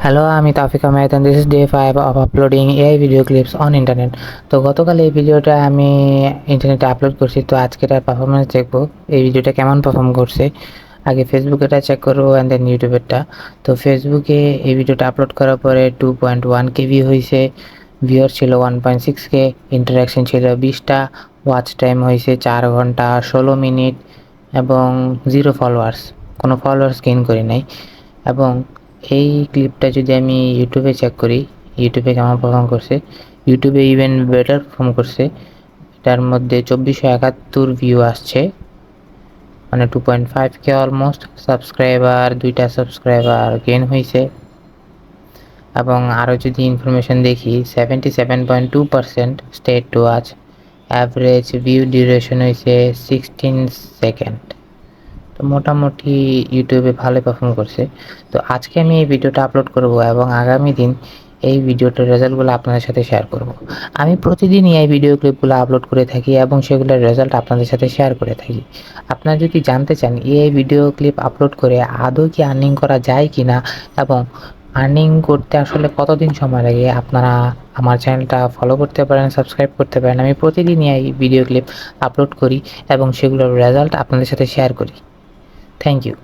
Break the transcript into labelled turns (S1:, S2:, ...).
S1: Hello, আমি তাওফিক Ahmed and this is day 5 of uploading AI video clips on internet। তো গতকাল এই ভিডিওটা আমি ইন্টারনেটে আপলোড করছি, তো আজকের আর পারফরমেন্স দেখবো এই ভিডিওটা কেমন পারফর্ম করছে। আগে ফেসবুকেটা চেক করবো অ্যান্ড দেন ইউটিউবেরটা। তো ফেসবুকে এই ভিডিওটা আপলোড করার পরে 2.1 কেভি হয়েছে, ভিউয়ার ছিল 1.6K, ইন্টারাকশন ছিল 20টা, ওয়াচ টাইম হয়েছে 4 ঘন্টা 16 মিনিট এবং 0 ফলোয়ার্স, কোনো ফলোয়ার্স গেইন করি নাই। এবং এই ক্লিপটা যদি আমি ইউটিউবে চেক করি, ইউটিউবে কেমন পারফর্ম করছে, ইউটিউবে ইভেন বেটার পারফর্ম করছে। এটার মধ্যে 2471 ভিউ আসছে, মানে 2.5K অলমোস্ট। সাবস্ক্রাইবার 2টা সাবস্ক্রাইবার গেইন হয়েছে। এবং আরও যদি ইনফরমেশন দেখি, 77.2% state to watch, average view duration হয়েছে 16 সেকেন্ড। তো মোটামুটি ইউটিউবে ভালো পারফর্ম করছে। তো আজকে আমি এই ভিডিওটা আপলোড করব এবং আগামী দিন এই ভিডিওটার রেজাল্টগুলো আপনাদের সাথে শেয়ার করব। আমি প্রতিদিনই এই ভিডিও ক্লিপগুলো আপলোড করে থাকি এবং সেগুলোর রেজাল্ট আপনাদের সাথে শেয়ার করে থাকি। আপনারা যদি জানতে চান এই ভিডিও ক্লিপ আপলোড করে আদৌ কি আর্নিং করা যায় কি না এবং আর্নিং করতে আসলে কতদিন সময় লাগে, আপনারা আমার চ্যানেলটা ফলো করতে পারেন, সাবস্ক্রাইব করতে পারেন। আমি প্রতিদিনই এই ভিডিও ক্লিপ আপলোড করি এবং সেগুলোর রেজাল্ট আপনাদের সাথে শেয়ার করি। Thank you.